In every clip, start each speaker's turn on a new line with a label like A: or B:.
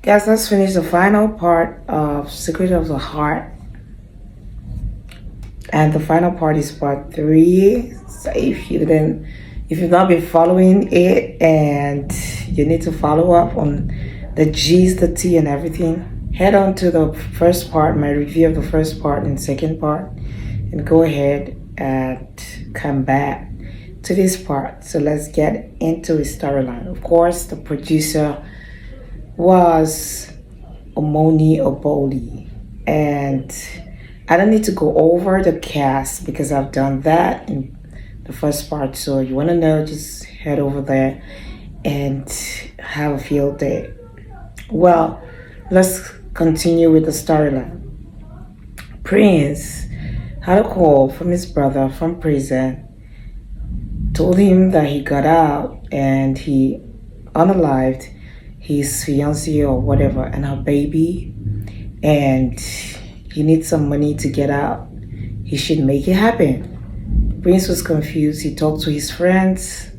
A: Guys, let's finish the final part of Secret of the Heart. And the final part is part 3. So if you've not been following it and you need to follow up on the G's, the T and everything, head on to the first part, my review of the first part and second part, and go ahead and come back to this part. So let's get into his storyline. Of course, the producer was Omoni Oboli, and I don't need to go over the cast because I've done that in the first part. So you want to know, just head over there and have a field day. Well, let's continue with the storyline. Prince had a call from his brother from prison, told him that he got out and he unalived his fiancée or whatever and her baby, and he needs some money to get out. He should make it happen. Prince was confused. He talked to his friends,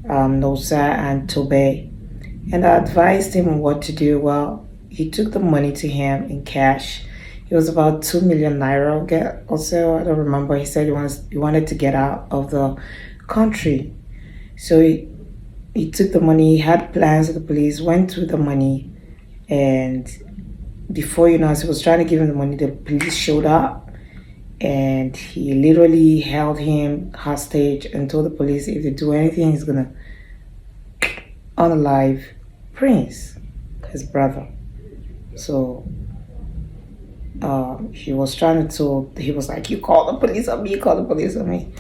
A: Nosa and Tobe, and I advised him on what to do. Well, he took the money to him in cash. It was about 2 million naira. Also, I don't remember. He said he wanted to get out of the country. So he took the money. He had plans with the police, went through the money, and before you know, as he was trying to give him the money, the police showed up and he literally held him hostage and told the police if they do anything, he's gonna unalive Prince, his brother. So he was trying to, he was like, you call the police on me, you call the police on me.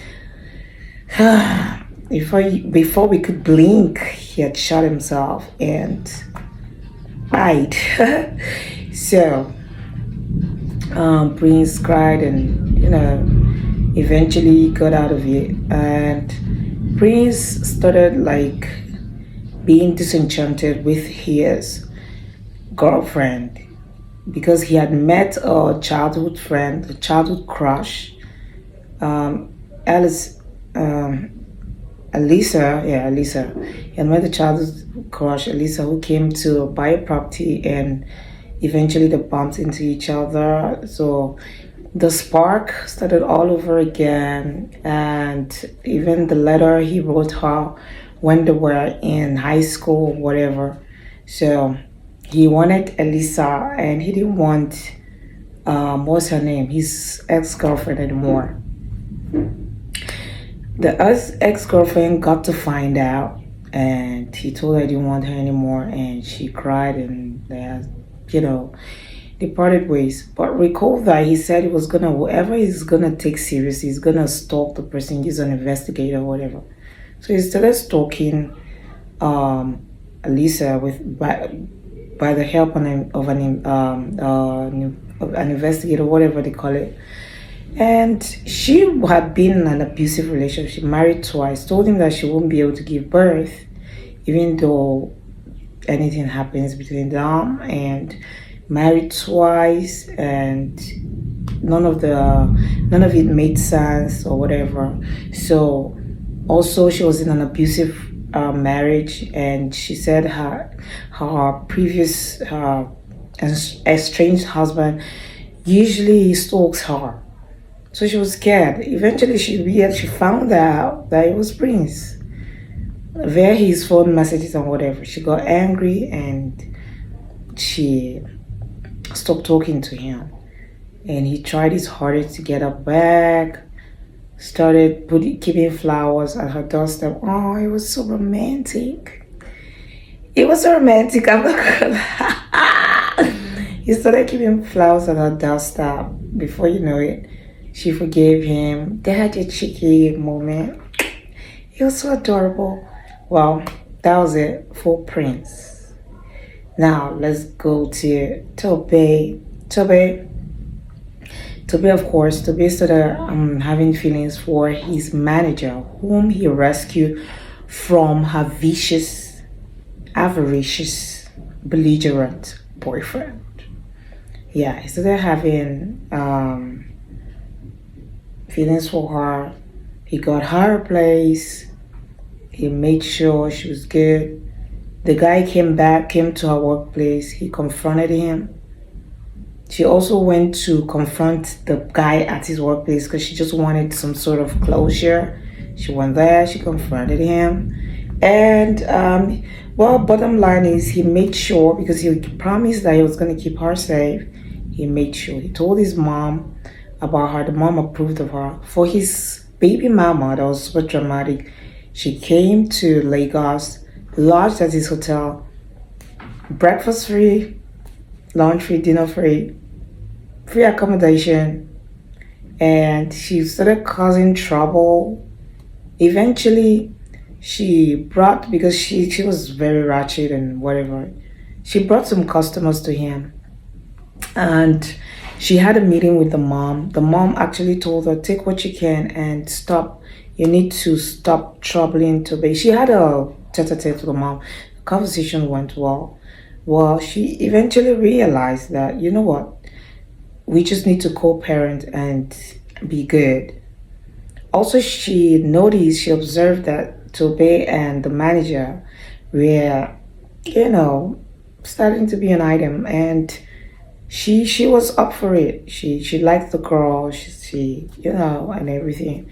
A: Before we could blink, he had shot himself and died. So Prince cried and eventually got out of it, and Prince started like being disenchanted with his girlfriend because he had met a childhood friend, a childhood crush, Alisa. He had met a childhood crush, Alisa, who came to buy a property, and eventually they bumped into each other. So the spark started all over again, and even the letter he wrote her when they were in high school, whatever. So he wanted Alisa, and he didn't want what's her name, his ex-girlfriend anymore. The ex-girlfriend got to find out, and he told her he didn't want her anymore, and she cried, and they parted ways. But recall that he said he was gonna, whatever he's gonna take seriously, he's gonna stalk the person, he's an investigator or whatever. So he started stalking Alisa by the help of an investigator, whatever they call it. And she had been in an abusive relationship, married twice, told him that she won't be able to give birth, even though anything happens between them, and married twice, and none of it made sense or whatever. So also she was in an abusive marriage, and she said her previous estranged husband usually stalks her. So she was scared. Eventually she found out that it was Prince via his phone messages and whatever. She got angry and she stopped talking to him. And he tried his hardest to get her back. Started keeping flowers at her doorstep. Oh, it was so romantic. It was so romantic. I'm not gonna. He started keeping flowers at her doorstep. Before you know it, she forgave him. They had a cheeky moment. It was so adorable. Well, that was it for Prince. Now let's go to Tobe. Tobe, of course, Tobe started having feelings for his manager, whom he rescued from her vicious, avaricious, belligerent boyfriend. Yeah, he started having feelings for her. He got her a place. He made sure she was good. The guy came to her workplace. He confronted him. She also went to confront the guy at his workplace because she just wanted some sort of closure. She went there, she confronted him. And, well, bottom line is he made sure, because he promised that he was going to keep her safe, he made sure. He told his mom about her. The mom approved of her. For his baby mama, that was super dramatic. She came to Lagos, lodged at his hotel, breakfast free, lunch free, dinner free, free accommodation, and she started causing trouble. Eventually, she brought, because she was very ratchet and whatever, she brought some customers to him, and she had a meeting with the mom. The mom actually told her, take what you can and stop. You need to stop troubling Tobe. She had a tete-a-tete with the mom. The conversation went well. Well, she eventually realized that, you know what, we just need to co-parent and be good. Also, she observed that Tobe and the manager were, starting to be an item, and she was up for it. She liked the girl, and everything.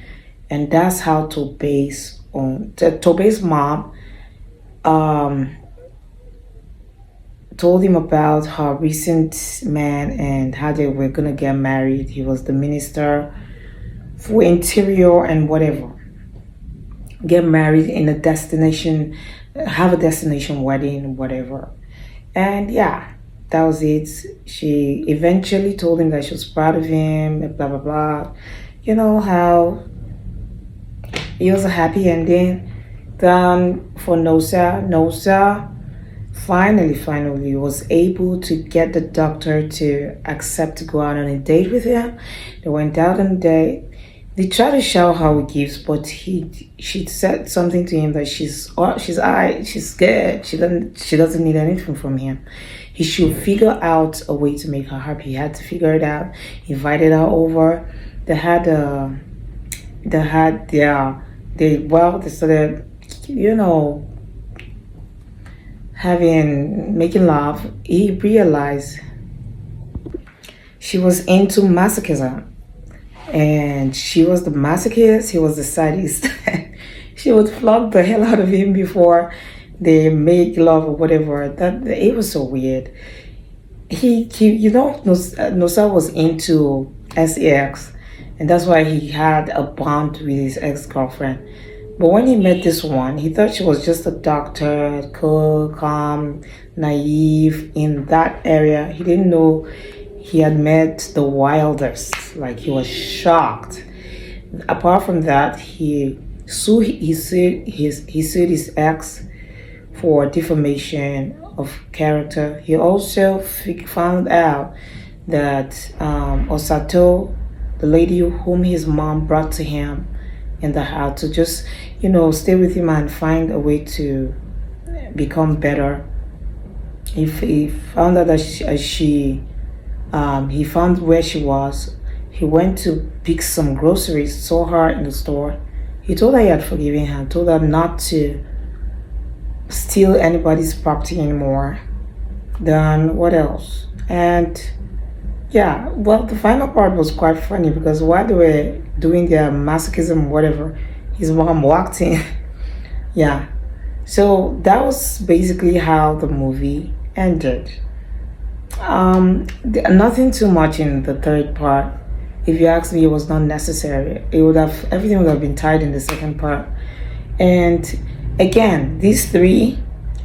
A: And that's how Tobe's mom um told him about her recent man and how they were gonna get married. He was the minister for interior and whatever. Get married in a destination, have a destination wedding, whatever. And yeah, that was it. She eventually told him that she was proud of him, blah blah blah. You know how it was a happy ending. Then for Nosa finally was able to get the doctor to accept to go out on a date with him. They went out on a date. They tried to shower her with gifts, but she said something to him that she's alright, she's good. She doesn't need anything from him. He should figure out a way to make her happy. He had to figure it out. He invited her over. They started, making love. He realized she was into masochism, and she was the masochist, he was the sadist. She would flog the hell out of him before they make love or whatever. That it was so weird. Nosa was into sex, and that's why he had a bond with his ex-girlfriend. But when he met this one, he thought she was just a doctor, cool, calm, naive in that area. He didn't know he had met the wildest. Like, he was shocked. Apart from that, he sued his ex for defamation of character. He also found out that Osato, the lady whom his mom brought to him in the house to just, stay with him and find a way to become better. He found out that he found where she was. He went to pick some groceries, saw her in the store. He told her he had forgiven her, told her not to steal anybody's property anymore. Then what else? And yeah, well, the final part was quite funny because while they were doing their masochism, whatever, his mom walked in. Yeah. So that was basically how the movie ended. Nothing too much in the third part. If you ask me, it was not necessary. Everything would have been tied in the second part. And again, these three,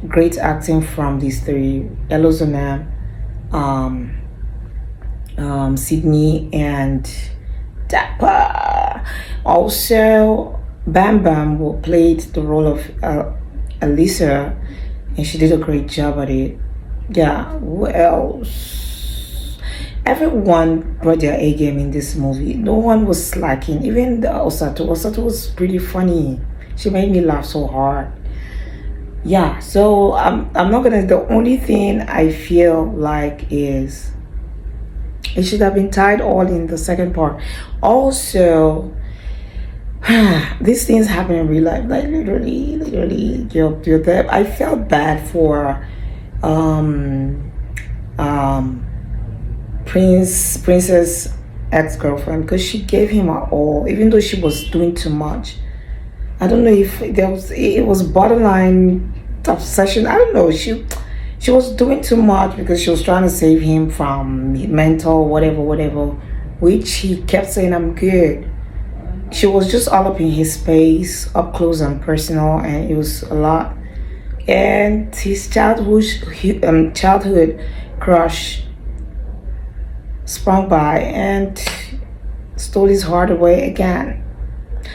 A: great acting from these three: Elozonam, Sydney, and Dapper. Also, Bam Bam played the role of Alisa, and she did a great job at it. Yeah, who else? Everyone brought their A game in this movie. No one was slacking. Even the Osato. Osato was pretty funny. She made me laugh so hard. Yeah, so I'm not gonna. The only thing I feel like is it should have been tied all in the second part. Also, these things happen in real life, like literally, you're there. I felt bad for um princess ex-girlfriend, because she gave him her all, even though she was doing too much. I don't know if it was borderline obsession. I don't know. She was doing too much because she was trying to save him from mental whatever, which he kept saying, I'm good. She was just all up in his space, up close and personal, and it was a lot. And his childhood crush sprung by and stole his heart away again.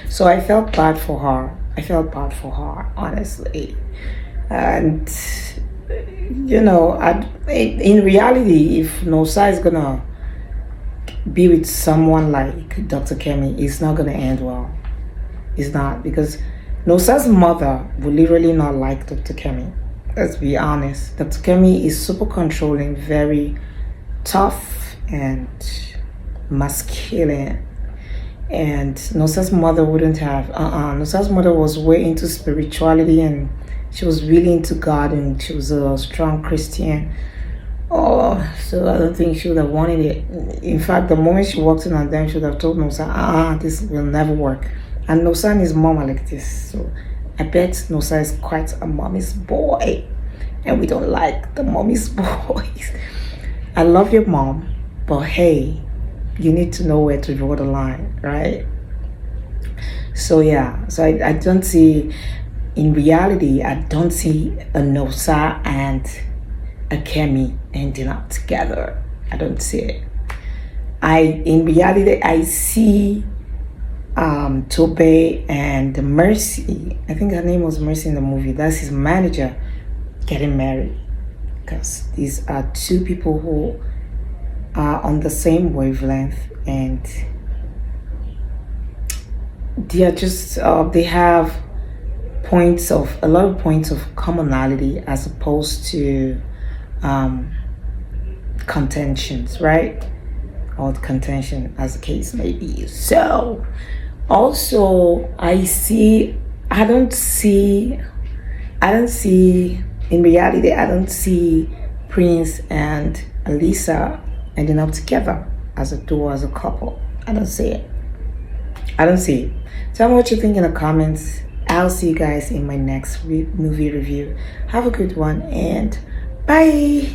A: So I felt bad for her. Honestly. And in reality, if Nosa is gonna be with someone like Dr. Kemi, it's not gonna end well. It's not, because Nosa's mother will literally not like Dr. Kemi. Let's be honest. Dr. Kemi is super controlling, very tough and masculine. And Nosa's mother wouldn't have. Nosa's mother was way into spirituality, and she was really into God, and she was a strong Christian. Oh, so I don't think she would have wanted it. In fact, the moment she walked in on them, she would have told Nosa, this will never work. And Nosa and his mom are like this. So I bet Nosa is quite a mommy's boy. And we don't like the mommy's boys. I love your mom, but hey, you need to know where to draw the line, right? So yeah, so I don't see, in reality, I don't see a Nosa and a Kemi ending up together. I don't see it. In reality, I see Tobe and Mercy. I think her name was Mercy in the movie. That's his manager, getting married, because these are two people who are on the same wavelength, and they are just they have a lot of points of commonality, as opposed to contentions, right? Or contention, as the case may be. So also I don't see in reality, I don't see Prince and Alisa ending up together as a duo, as a couple. I don't see it. Tell me what you think in the comments. I'll see you guys in my next movie review. Have a good one, and bye.